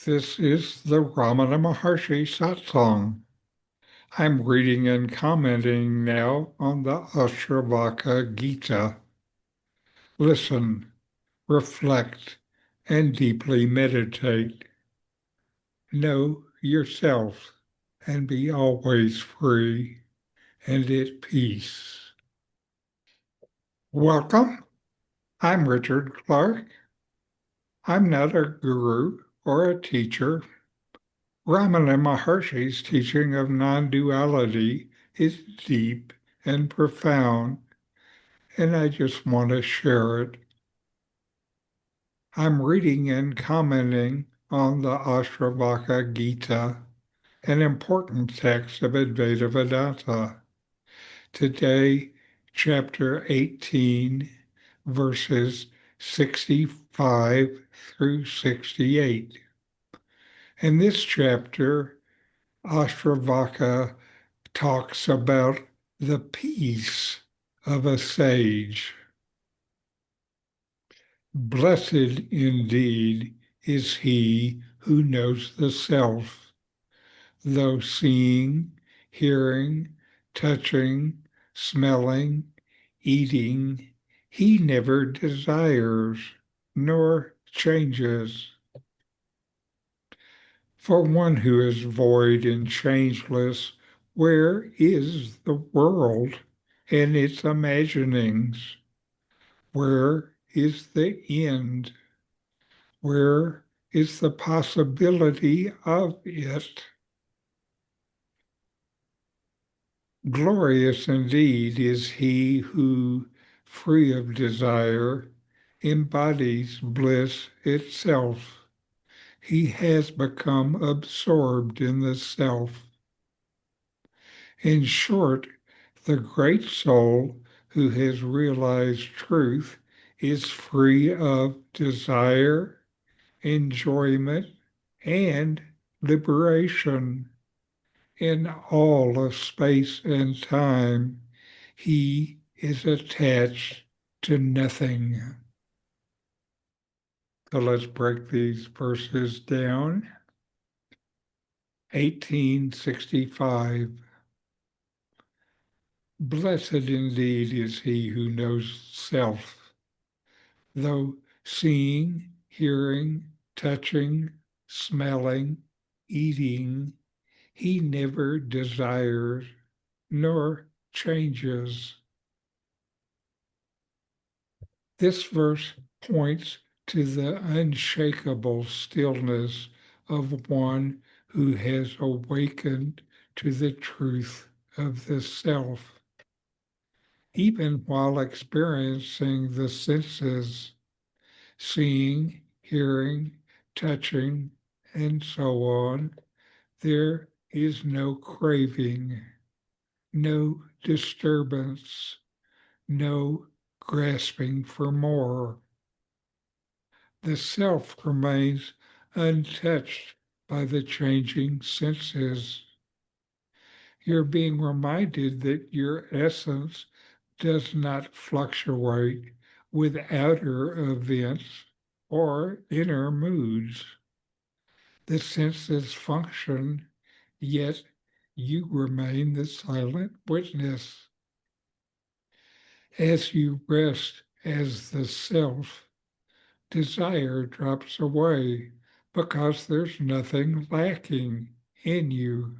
This is the RamanaMaharshi satsang. I'm reading and commenting now on the Ashtavakra Gita. Listen, reflect, and deeply meditate. Know yourself and be always free and at peace. Welcome. I'm Richard Clarke. I'm not a guru or a teacher. RamanaMaharshi's teaching of non-duality is deep and profound, and I just want to share it. I'm reading and commenting on the Ashtavakra Gita, an important text of Advaita Vedanta. Today, chapter 18, verses 65 through 68. In this chapter, Ashtavakra talks about the peace of a sage. Blessed indeed is he who knows the self, though seeing, hearing, touching, smelling, eating, he never desires nor changes. For one who is void and changeless, where is the world and its imaginings? Where is the end? Where is the possibility of it? Glorious indeed is he who, free of desire, embodies bliss itself. He has become absorbed in the self. In short, the great soul who has realized truth is free of desire, enjoyment, and liberation. In all of space and time, he is attached to nothing. So let's break these verses down. 1865. Blessed indeed is he who knows self, though seeing, hearing, touching, smelling, eating, he never desires nor changes. This verse points to the unshakable stillness of one who has awakened to the truth of the self. Even while experiencing the senses, seeing, hearing, touching, and so on, there is no craving, no disturbance, no grasping for more. The self remains untouched by the changing senses. You're being reminded that your essence does not fluctuate with outer events or inner moods. The senses function, yet you remain the silent witness. As you rest as the self, desire drops away because there's nothing lacking in you.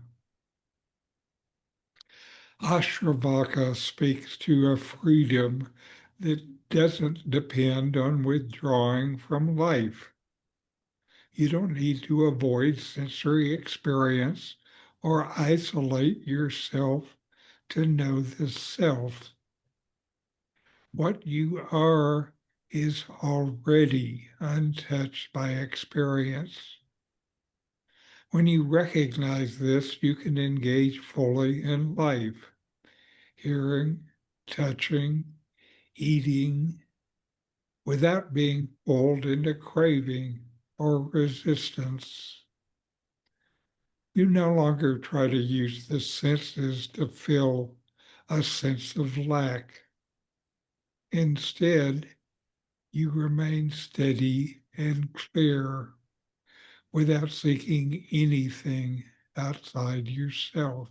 Ashtavakra speaks to a freedom that doesn't depend on withdrawing from life. You don't need to avoid sensory experience or isolate yourself to know the self. What you are is already untouched by experience. When you recognize this, you can engage fully in life, hearing, touching, eating, without being pulled into craving or resistance. You no longer try to use the senses to fill a sense of lack. Instead, you remain steady and clear, without seeking anything outside yourself.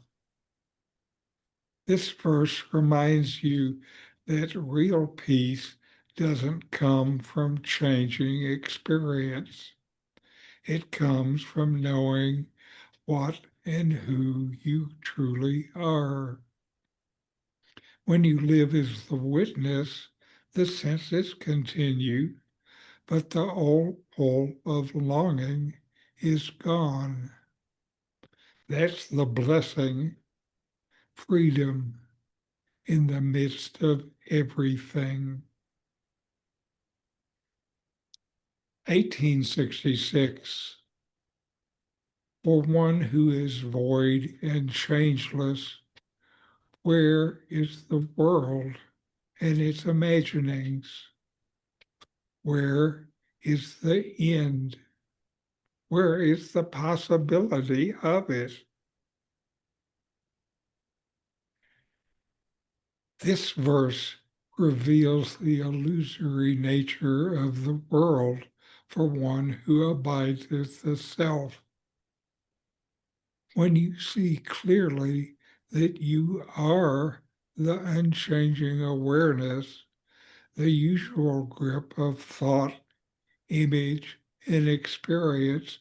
This verse reminds you that real peace doesn't come from changing experience. It comes from knowing what and who you truly are. When you live as the witness, the senses continue, but the old pull of longing is gone. That's the blessing, freedom in the midst of everything. 1866. For one who is void and changeless, where is the world and its imaginings? Where is the end? Where is the possibility of it? This verse reveals the illusory nature of the world for one who abides as the self. When you see clearly that you are the unchanging awareness, the usual grip of thought, image, and experience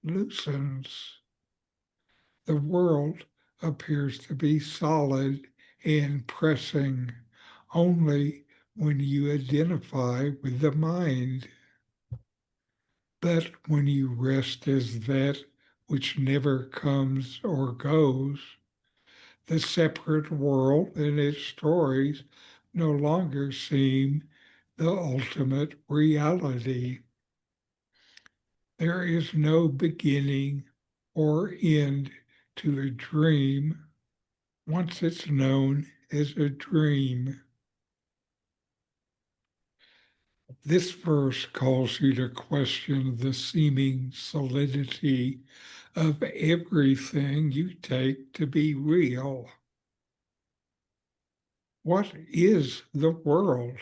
loosens. The world appears to be solid and pressing only when you identify with the mind. But when you rest as that which never comes or goes, the separate world and its stories no longer seem the ultimate reality. There is no beginning or end to a dream once it's known as a dream. This verse calls you to question the seeming solidity of everything you take to be real. What is the world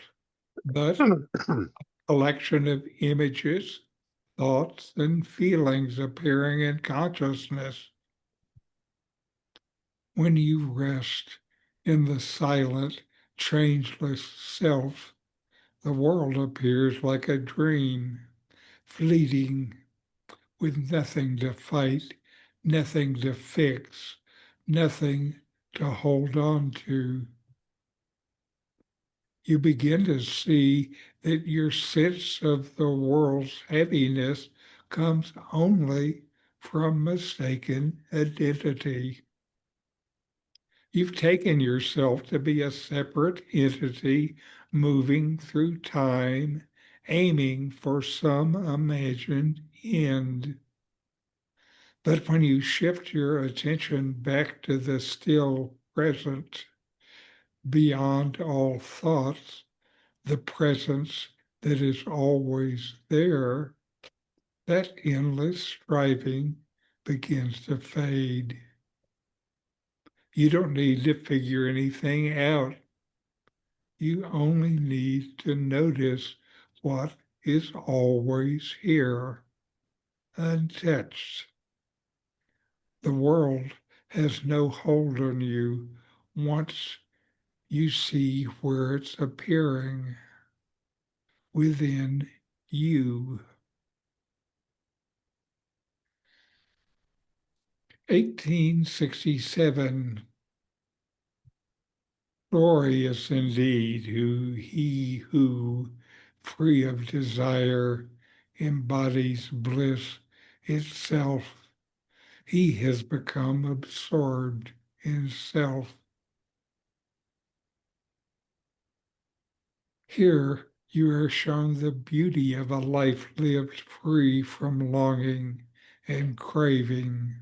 but a collection of images, thoughts, and feelings appearing in consciousness? When you rest in the silent, changeless self, the world appears like a dream, fleeting, with nothing to fight, nothing to fix, nothing to hold on to. You begin to see that your sense of the world's heaviness comes only from mistaken identity. You've taken yourself to be a separate entity moving through time, aiming for some imagined end. But when you shift your attention back to the still present, beyond all thoughts, the presence that is always there, that endless striving begins to fade. You don't need to figure anything out. You only need to notice what is always here, untouched. The world has no hold on you once you see where it's appearing within you. 1867. Glorious indeed he who, free of desire, embodies bliss itself. He has become absorbed in self. Here you are shown the beauty of a life lived free from longing and craving.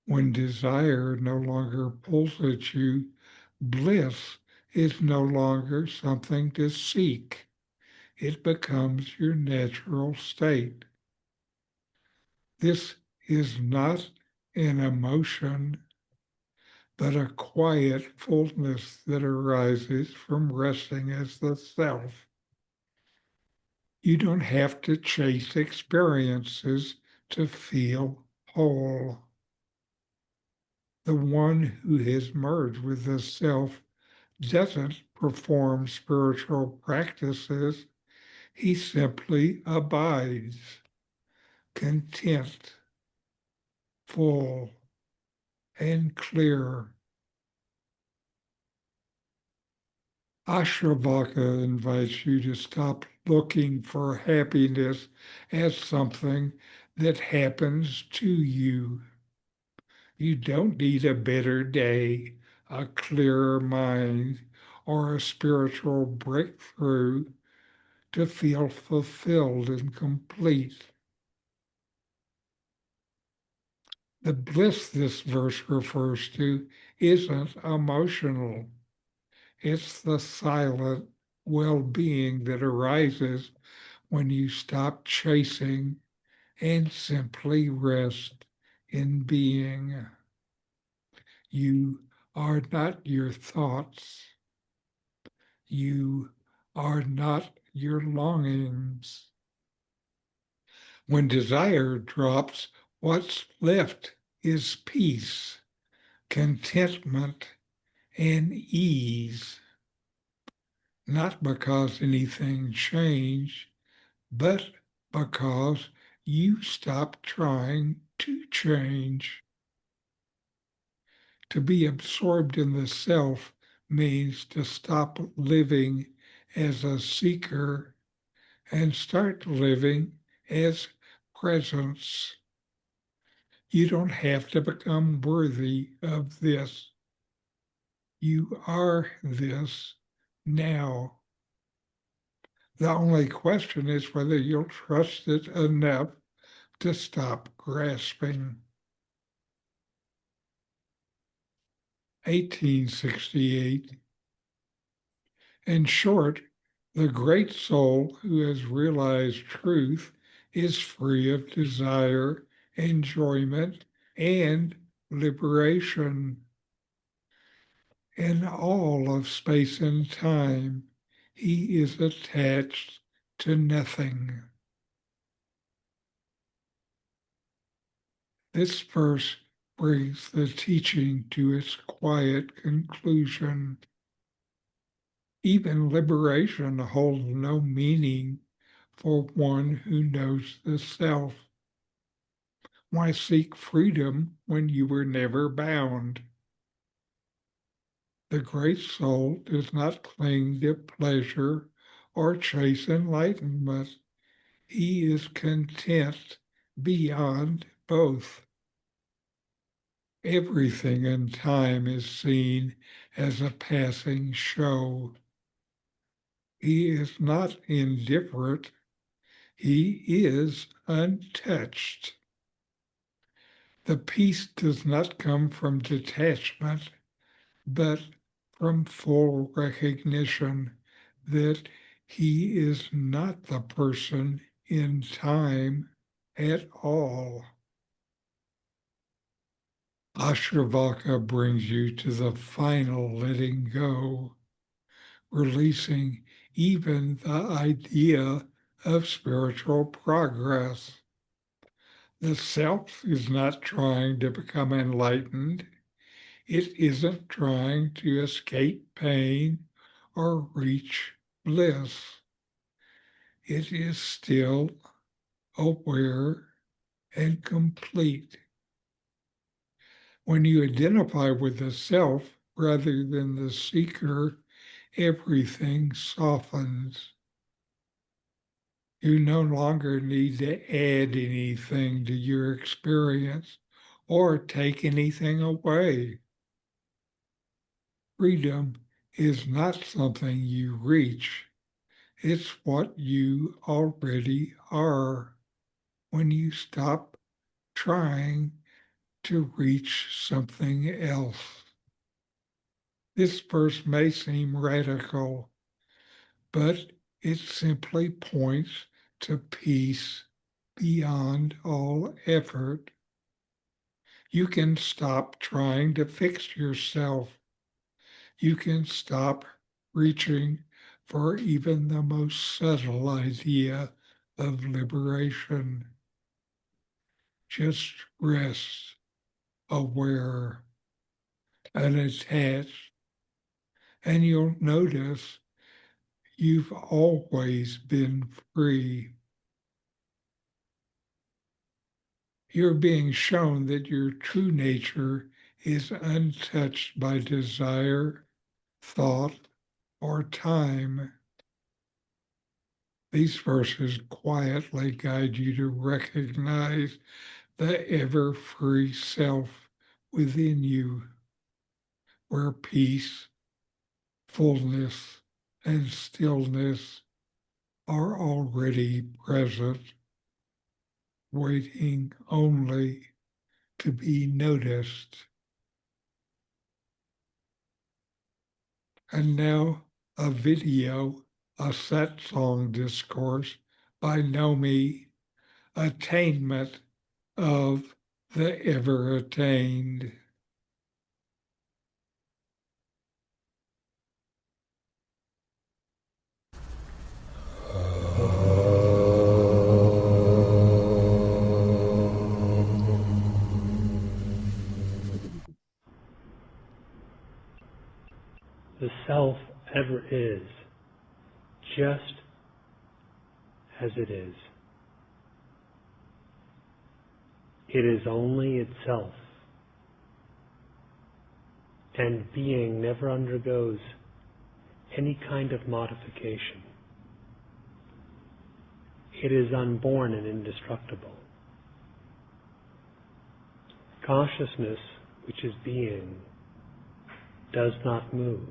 When desire no longer pulls at you, bliss is no longer something to seek. It becomes your natural state. This is not an emotion, but a quiet fullness that arises from resting as the self. You don't have to chase experiences to feel whole. The one who has merged with the self doesn't perform spiritual practices. He simply abides, content, full, and clear. Ashtavakra invites you to stop looking for happiness as something that happens to you. You don't need a better day, a clearer mind, or a spiritual breakthrough to feel fulfilled and complete. The bliss this verse refers to isn't emotional. It's the silent well-being that arises when you stop chasing and simply rest in being. You are not your thoughts. You are not your longings. When desire drops, what's left is peace, contentment, and ease. Not because anything changed, but because you stopped trying to change. To be absorbed in the self means to stop living as a seeker and start living as presence. You don't have to become worthy of this. You are this now. The only question is whether you'll trust it enough to stop grasping. 1868. In short, the great soul who has realized truth is free of desire, enjoyment, and liberation. In all of space and time, he is attached to nothing. This verse brings the teaching to its quiet conclusion. Even liberation holds no meaning for one who knows the self. Why seek freedom when you were never bound? The great soul does not cling to pleasure or chase enlightenment. He is content beyond both. Everything in time is seen as a passing show. He is not indifferent. He is untouched. The peace does not come from detachment, but from full recognition that he is not the person in time at all. Ashtavakra brings you to the final letting go, releasing even the idea of spiritual progress. The self is not trying to become enlightened. It isn't trying to escape pain or reach bliss. It is still aware and complete. When you identify with the self rather than the seeker, everything softens. You no longer need to add anything to your experience or take anything away. Freedom is not something you reach. It's what you already are when you stop trying to reach something else. This verse may seem radical, but it simply points to peace beyond all effort. You can stop trying to fix yourself. You can stop reaching for even the most subtle idea of liberation. Just rest, aware, unattached, and you'll notice you've always been free. You're being shown that your true nature is untouched by desire, thought, or time. These verses quietly guide you to recognize the ever-free self within you, where peace, fullness, and stillness are already present, waiting only to be noticed. And now a video, a satsang discourse by Nome, Attainment of the Ever-Attained. The self ever is, just as it is. It is only itself, and being never undergoes any kind of modification. It is unborn and indestructible. Consciousness, which is being, does not move.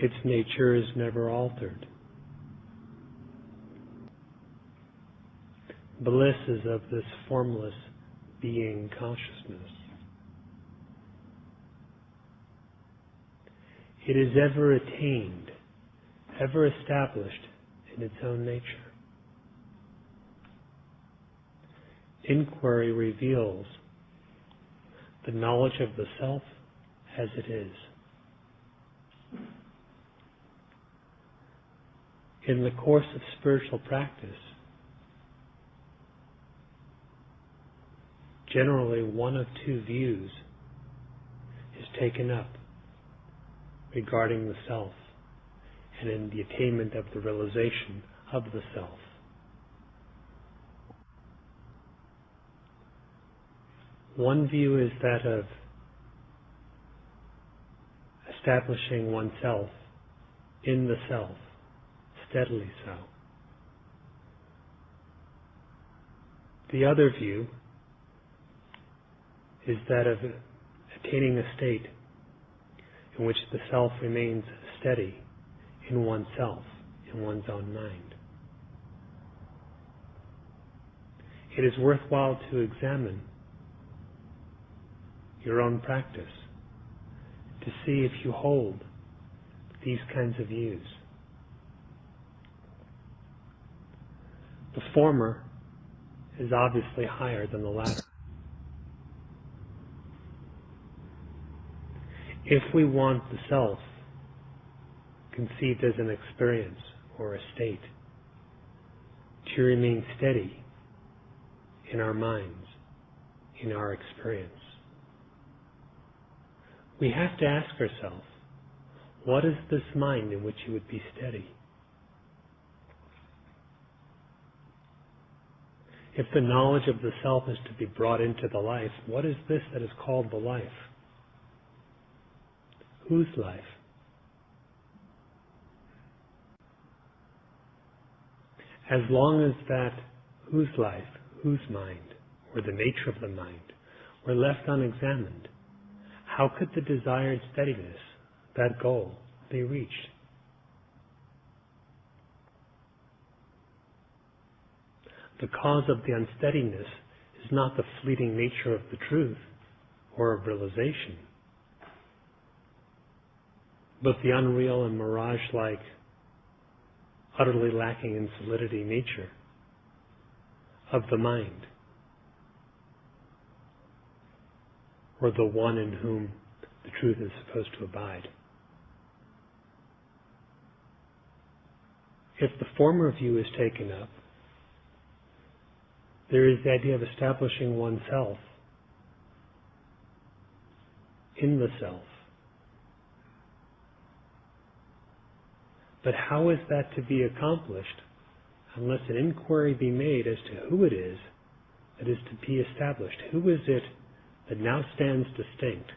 Its nature is never altered. Bliss is of this formless being consciousness. It is ever attained, ever established in its own nature. Inquiry reveals the knowledge of the self as it is. In the course of spiritual practice, generally one of two views is taken up regarding the self and in the attainment of the realization of the self. One view is that of establishing oneself in the self, steadily so. The other view is that of attaining a state in which the self remains steady in oneself, in one's own mind. It is worthwhile to examine your own practice to see if you hold these kinds of views. The former is obviously higher than the latter. If we want the self conceived as an experience or a state to remain steady in our minds, in our experience, we have to ask ourselves, what is this mind in which it would be steady? If the knowledge of the self is to be brought into the life, what is this that is called the life? Whose life? As long as that whose life, whose mind, or the nature of the mind, were left unexamined, how could the desired steadiness, that goal, be reached? The cause of the unsteadiness is not the fleeting nature of the truth or of realization, but the unreal and mirage-like, utterly lacking in solidity nature of the mind, or the one in whom the truth is supposed to abide. If the former view is taken up, there is the idea of establishing oneself in the self. But how is that to be accomplished unless an inquiry be made as to who it is that is to be established? Who is it that now stands distinct,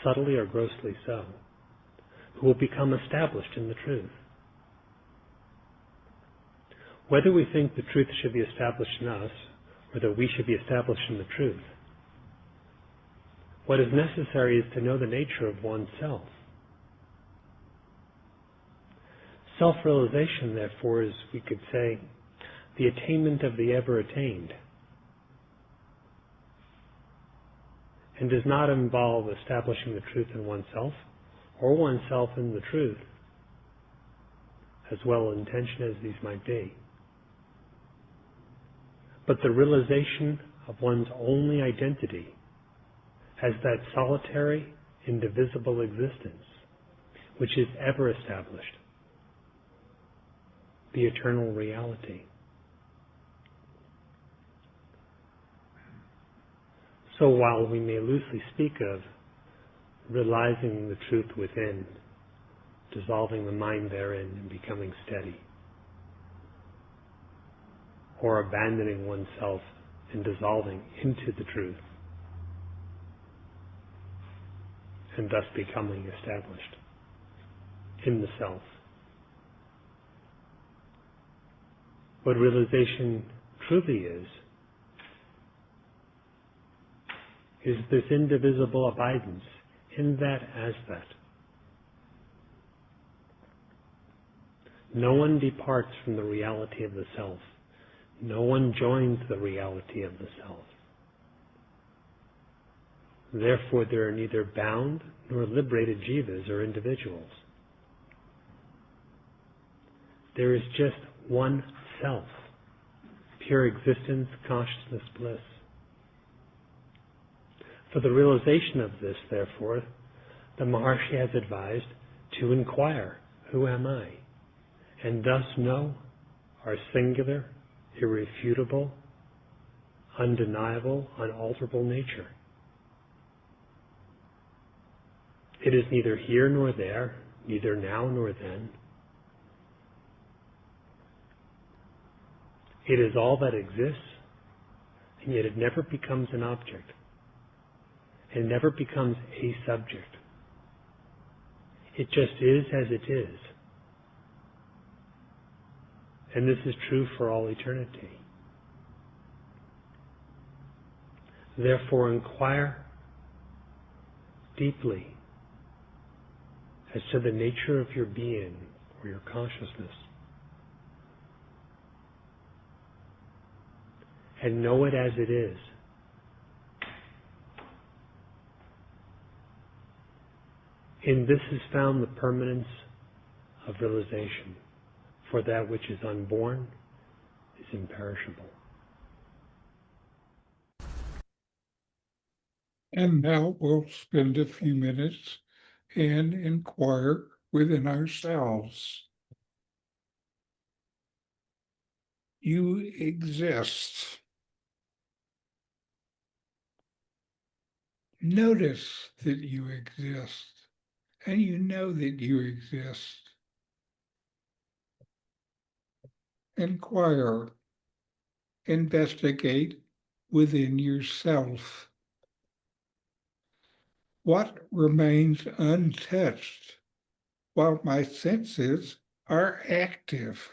subtly or grossly so, who will become established in the truth? Whether we think the truth should be established in us, or that we should be established in the truth, what is necessary is to know the nature of oneself. Self-realization, therefore, is, we could say, the attainment of the ever-attained, and does not involve establishing the truth in oneself, or oneself in the truth, as well intention as these might be, but the realization of one's only identity as that solitary, indivisible existence, which is ever established, the eternal reality. So while we may loosely speak of realizing the truth within, dissolving the mind therein and becoming steady, or abandoning oneself and dissolving into the truth, and thus becoming established in the self. What realization truly is this indivisible abidance in that as that. No one departs from the reality of the self. No one joins the reality of the self. Therefore, there are neither bound nor liberated jivas or individuals. There is just one self, pure existence, consciousness, bliss. For the realization of this, therefore, the Maharshi has advised to inquire, who am I? And thus know our singular, irrefutable, undeniable, unalterable nature. It is neither here nor there, neither now nor then. It is all that exists, and yet it never becomes an object. It never becomes a subject. It just is as it is. And this is true for all eternity. Therefore, inquire deeply as to the nature of your being or your consciousness, and know it as it is. In this is found the permanence of realization, for that which is unborn is imperishable. And now we'll spend a few minutes and inquire within ourselves. You exist. Notice that you exist, and you know that you exist. Inquire, investigate within yourself. What remains untouched while my senses are active?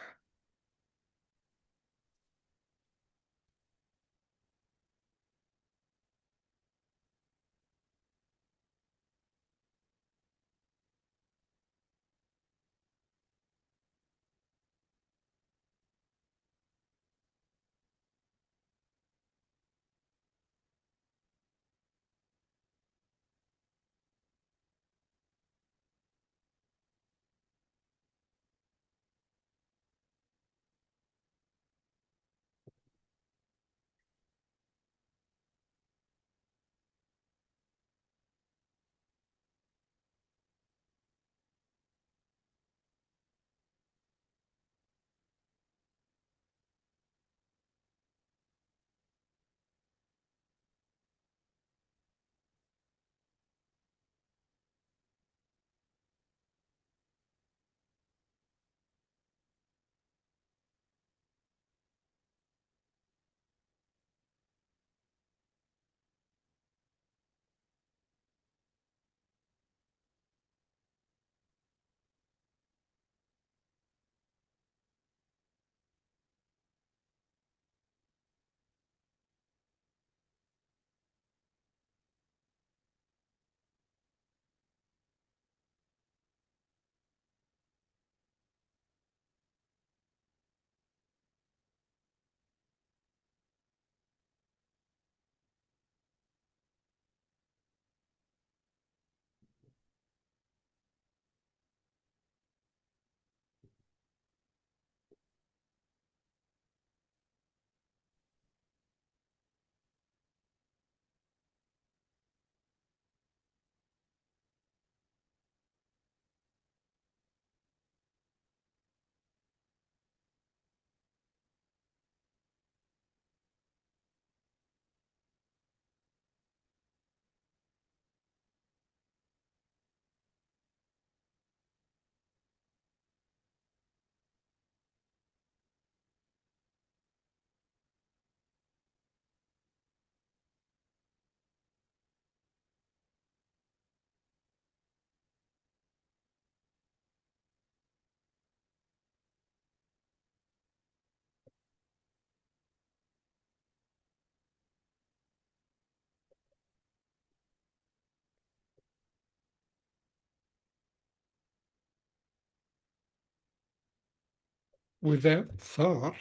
with that thought,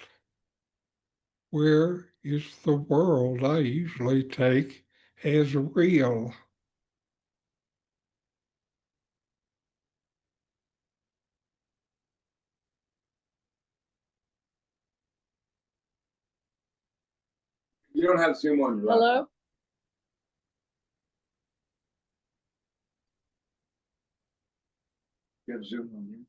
where is the world I usually take as real? You don't have Zoom on your Hello? laptop. You have Zoom on you.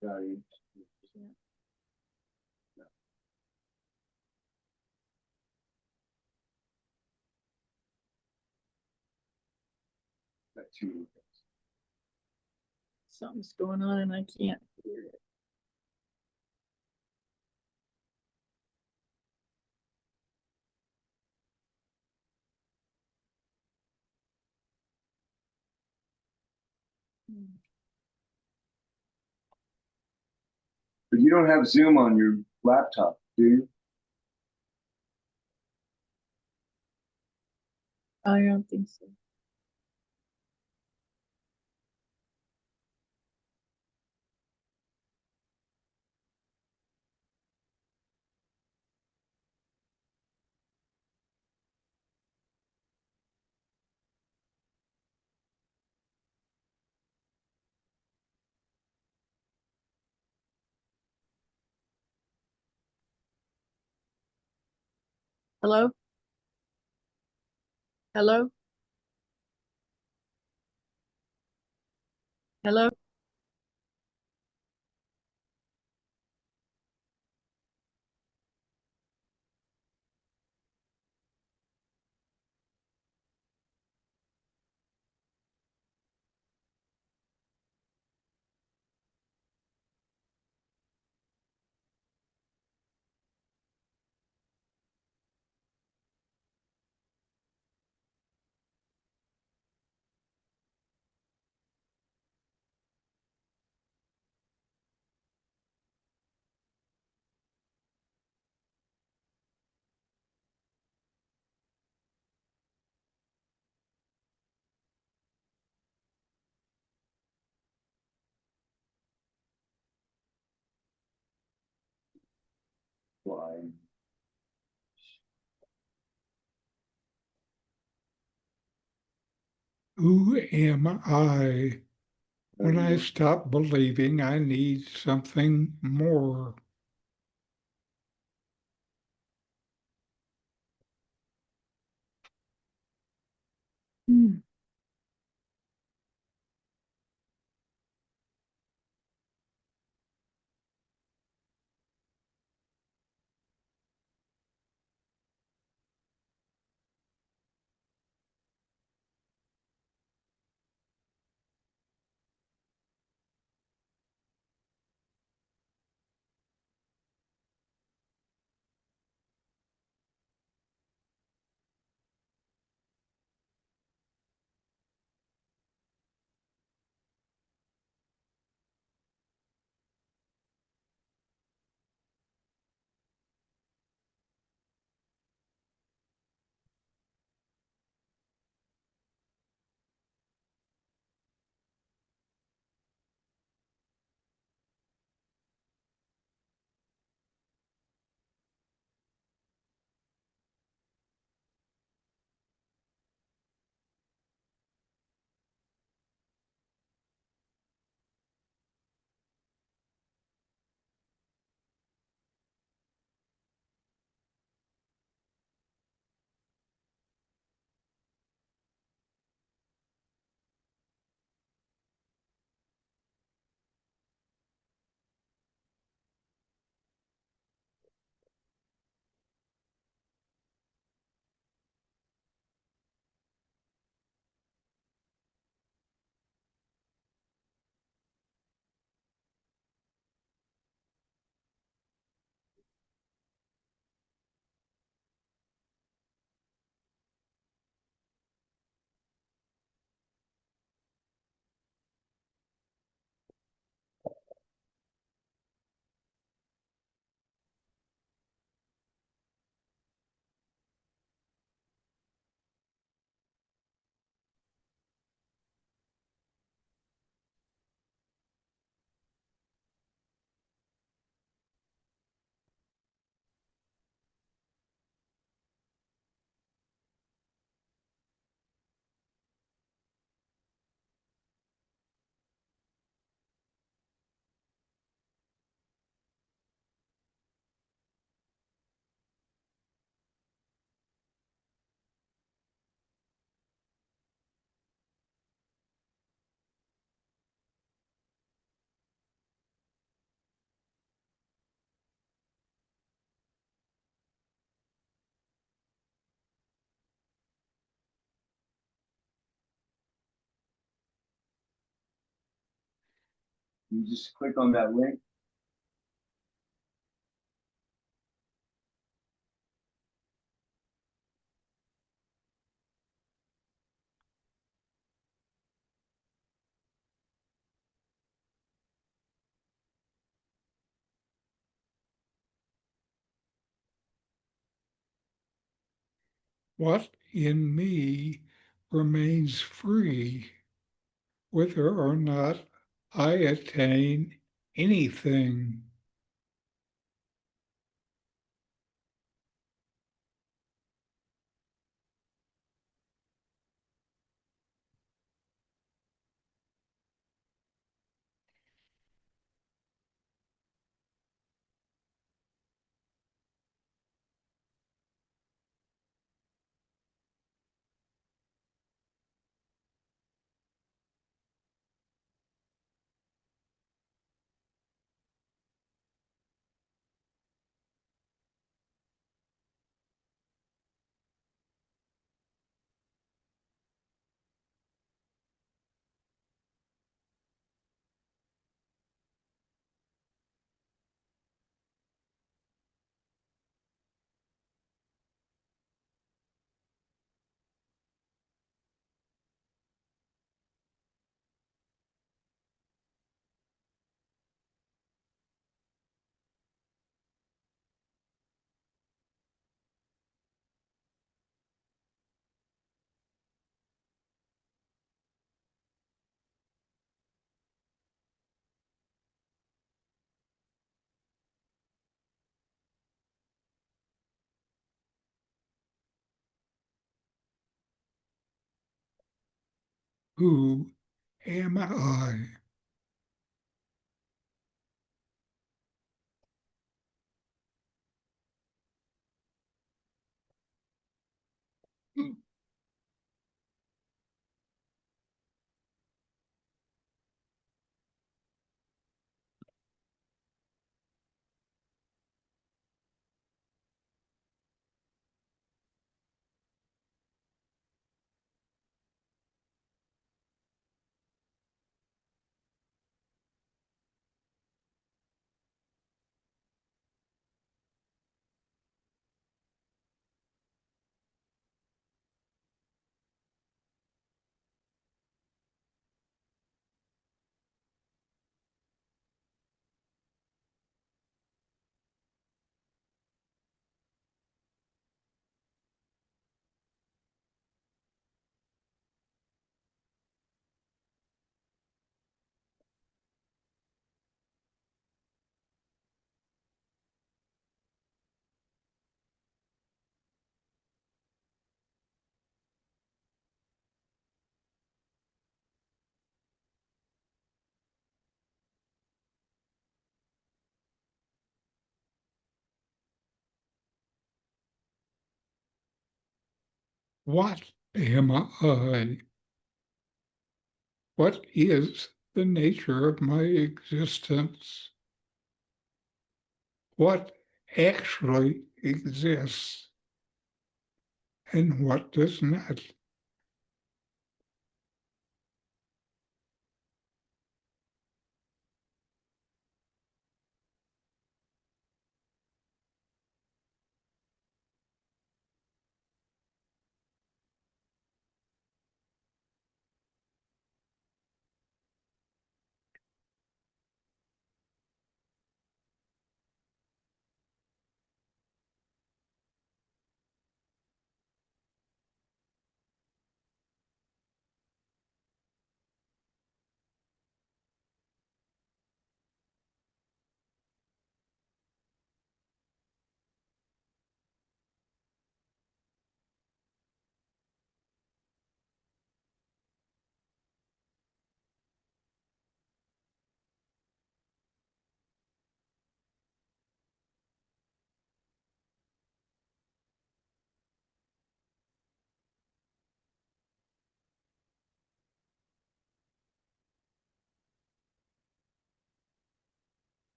Got you. Got two. Something's going on and I can't hear it. But you don't have Zoom on your laptop, do you? I don't think so. Hello? Hello? Hello? Why? Who am I when I stop believing I need something more? Hmm. You just click on that link. What in me remains free, whether or not I attain anything? Who am I? What am I? What is the nature of my existence? What actually exists and what does not?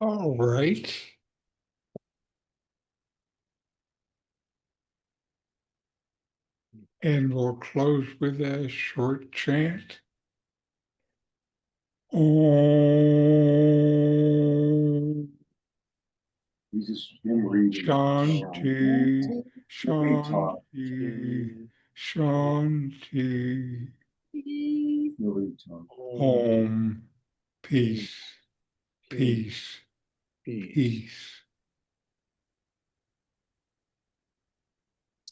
All right. And we'll close with a short chant. Om. Jesus, him reading. Shanti, Nobody talk. Shanti, Shanti. Nobody talk. Om. Peace, peace, peace.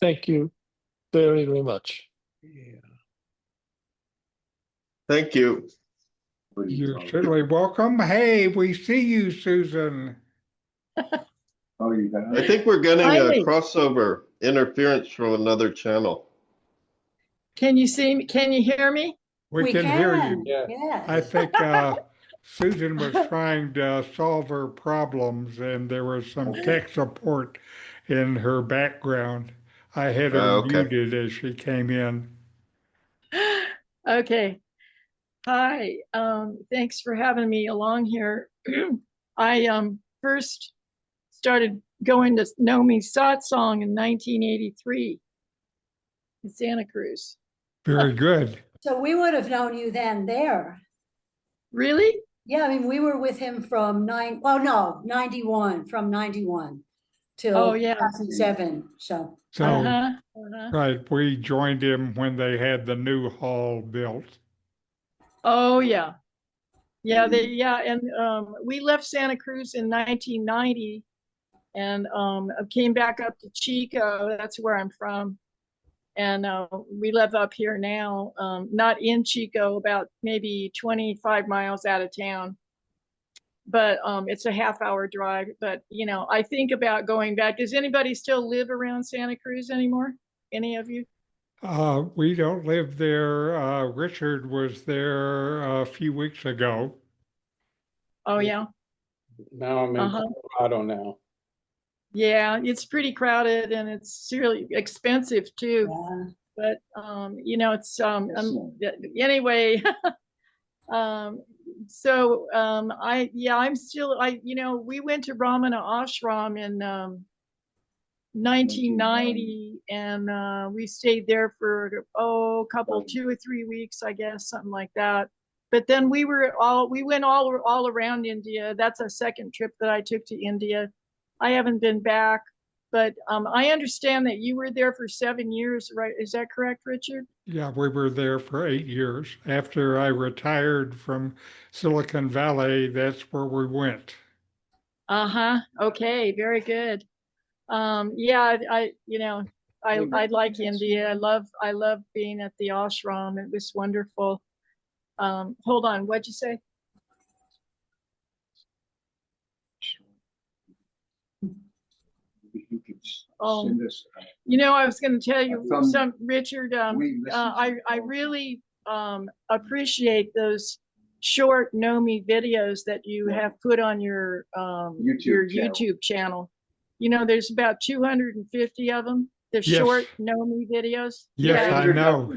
Thank you very, very much. Thank you. Nobody You're talk. certainly welcome. Hey, we see you, Susan. Oh, you got I it? think we're getting Hi. a crossover interference from another channel. Can you see me? Can you hear me? We can hear you. Yeah. I think Susan was trying to solve her problems, and there was some tech support in her background. I had her Okay. muted as she came in. Okay. Hi. Thanks for having me along here. I first started going to Nome satsang in 1983 in Santa Cruz. Very good. So we would have known you then there. Really? Yeah, I mean, we were with him from 91, from 91 till Oh, yeah. 2007. So So, Uh-huh. right, we joined him when they had the new hall built. Oh, yeah. Yeah, and we left Santa Cruz in 1990 and came back up to Chico. That's where I'm from. And we live up here now, not in Chico, about maybe 25 miles out of town. But it's a half-hour drive. But, you know, I think about going back. Does anybody still live around Santa Cruz anymore? Any of you? We don't live there. Richard was there a few weeks ago. Oh, yeah. Now I'm in Uh-huh. Colorado now. Yeah, it's pretty crowded and it's really expensive too. yeah, But you know, it's anyway. I'm still we went to Ramana Ashram in 1990 and we stayed there for a couple 2 or 3 weeks, I guess, something like that. But then we went all around India. That's a second trip that I took to India. I haven't been back, but I understand that you were there for 7 years, right? Is that correct, Richard? Yeah, we were there for 8 years. After I retired from Silicon Valley, that's where we went. Uh-huh. Okay, very good. Yeah, I like India. I love being at the ashram. It was wonderful. Hold on, what'd you say? You could Oh. send us. You know, I was going to tell you From- Richard, we listened to I really appreciate those short Nome videos that you have put on your YouTube channel. You know, there's about 250 of them. The Yes. short Nome videos. Yes, Yeah. I know.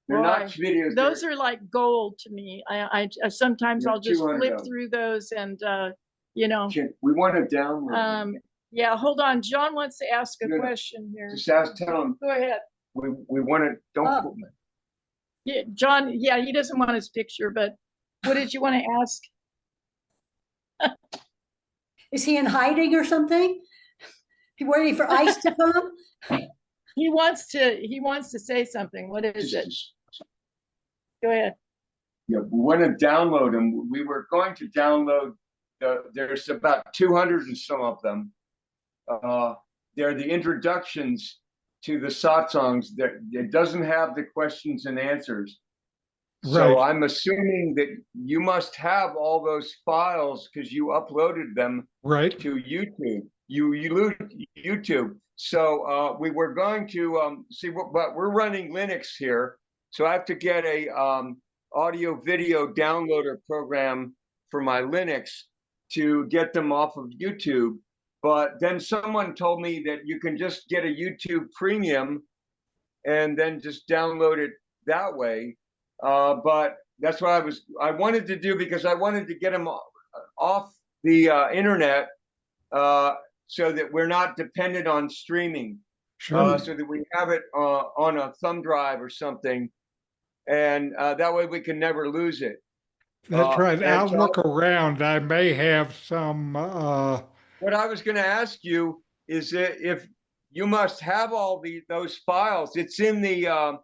They're not Boy, videos. those are like gold to me. I sometimes Yeah, I'll just 200 flip of them. through those and you know. We want to download. Yeah, hold on. John wants to ask a No, no. question here. Just tell him Go ahead. we want to. Don't. Oh. Yeah, John, yeah, he doesn't want his picture, but what did you want to ask? is he in hiding or something? He waiting for ice to come? He wants to say something. What is it? Go ahead. Yeah, we want to download them. We were going to download. There's about 200 and some of them. They're the introductions to the satsangs. That it doesn't have the questions and answers. So Right. I'm assuming that you must have all those files because you uploaded them Right. to YouTube. You YouTube. So we were going to see what, but we're running Linux here, so I have to get a audio video downloader program for my Linux to get them off of YouTube. But then someone told me that you can just get a YouTube Premium and then just download it that way. But that's what I wanted to do, because I wanted to get them off the internet so that we're not dependent on streaming. Sure. so that we have it on a thumb drive or something, and that way we can never lose it. That's right. And I'll so look around. I may have some, what I was going to ask you is that if you must have all those files, it's in the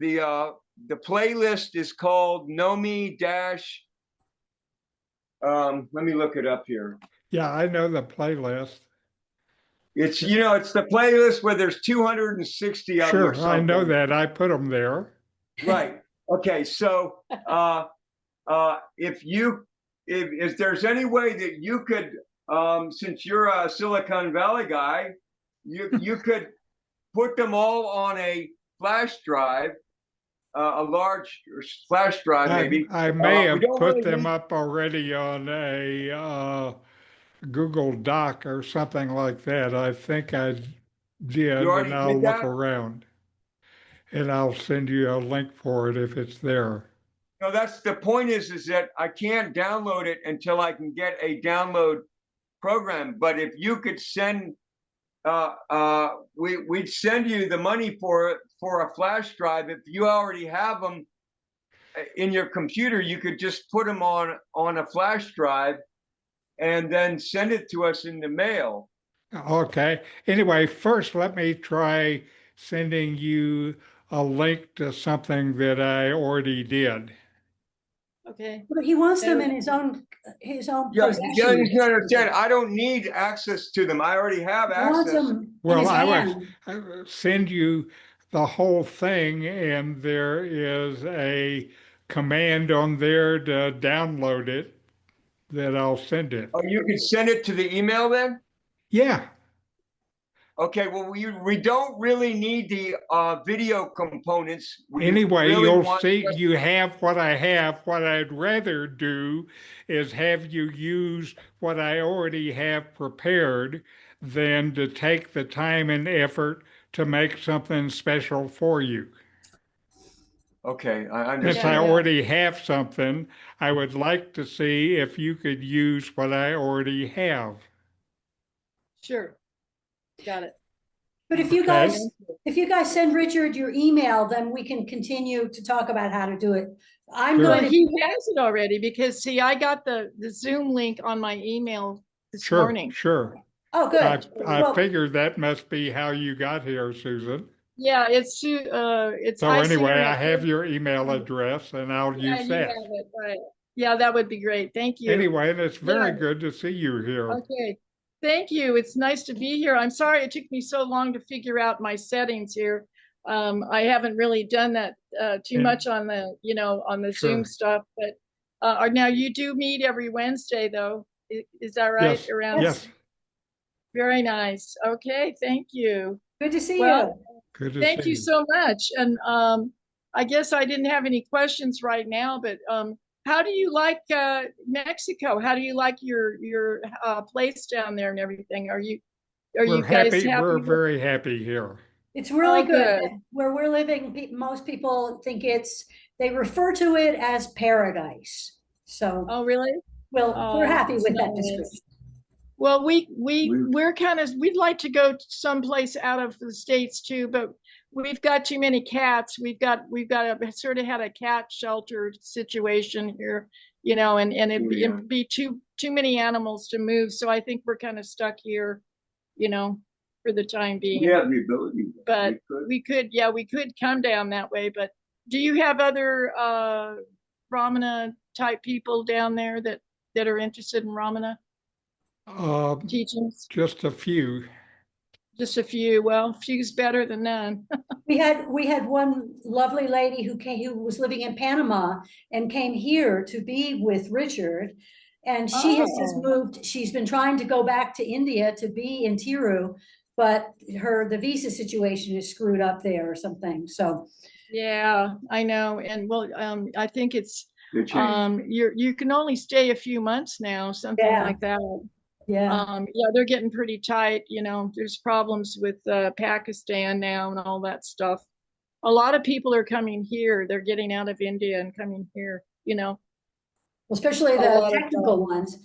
playlist is called Nome dash. Let me look it up here. yeah, I know the playlist. It's it's the playlist where there's 260 of them or Sure, I know something. that. I put them there. Right. Okay. So if there's any way that you could, since you're a Silicon Valley guy, you could put them all on a flash drive, a large flash drive, maybe. I may We have don't put really them need. up already on a Google Doc or something like that. I think I did, You and already I'll did look that? around and I'll send you a link for it if it's there. No, that's the point is that I can't download it until I can get a download program. But if you could send, we'd send you the money for a flash drive. If you already have them in your computer, you could just put them on a flash drive and then send it to us in the mail. Okay. Anyway, first let me try sending you a link to something that I already did. Okay. But he wants them There- in his own Yeah, possession. you understand. I don't need access to them. I already have He wants access. them in Well, his I hand. would send you the whole thing, and there is a command on there to download it that I'll send it. Oh, you can send it to the email then? Yeah. Okay, well, we don't really need the video components. We Anyway, really you'll want. see you have what I have. What I'd rather do is have you use what I already have prepared than to take the time and effort to make something special for you. Okay, I Since I understand. already have something, I would like to see if you could use what I already have. Sure. Got it. But if Okay. you guys send Richard your email, then we can continue to talk about how to do it. I'm Sure. Well, going to, he has it already because see, I got the Zoom link on my email this Sure, morning. sure. oh, good. I Well, figured that must be how you got here, Susan. Yeah, it's So I anyway, Sarah. I have your email address and I'll Yeah, use you that. have it, right. Yeah, that would be great. Thank you. Anyway, and it's very Yeah. good to see you here. Okay. Thank you. It's nice to be here. I'm sorry it took me so long to figure out my settings here. I haven't really done that too And- much on the, on the Sure. Zoom stuff, but now you do meet every Wednesday though. Is that right? Yes, Around yes. Very nice. Okay, thank you. good to see Well, you. Good to thank see you so much. And I guess I didn't have any questions right now, but how do you like Mexico? How do you like your place down there and everything? Are you We're guys happy. happy? We're with- very happy here. It's really Oh, good. good. Where we're living, most people think they refer to it as paradise. So, Oh, really? well, Oh, we're happy it's with that nice. description. Well, we'd like to go someplace out of the States too, but we've got too many cats. We've got a sort of had a cat shelter situation here, and it'd be too many animals to move. So I think we're kind of stuck here, for the time being. We have the ability. But We could. we could come down that way. But do you have other Ramana type people down there that are interested in Ramana teachings? Just a few. Just a few. Well, few's better than none. We had one lovely lady who was living in Panama and came here to be with Richard. And she has just Oh. moved. She's been trying to go back to India to be in Tiru, but the visa situation is screwed up there or something. So Yeah, I know. And well, I think it's They changed. you can only stay a few months now, something Yeah. like that. yeah, Yeah, they're getting pretty tight. There's problems with Pakistan now and all that stuff. A lot of people are coming here. They're getting out of India and coming here. especially A the lot of technical ones.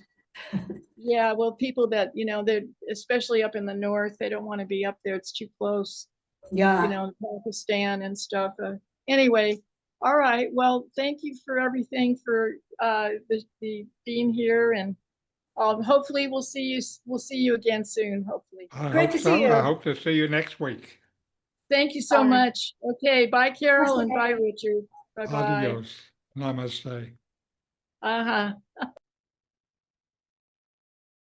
Yeah, well, people that, they're especially up in the north, they don't want to be up there. It's too close, Yeah. Pakistan and stuff. Anyway, all right. Well, thank you for everything, for the being here, and hopefully we'll see you again soon. Hopefully. I Great hope to see so. I you. hope to see you next week. Thank you so Bye. much. Okay, bye, Carol, and bye, Richard. Bye bye. Adios. Namaste. Uh huh.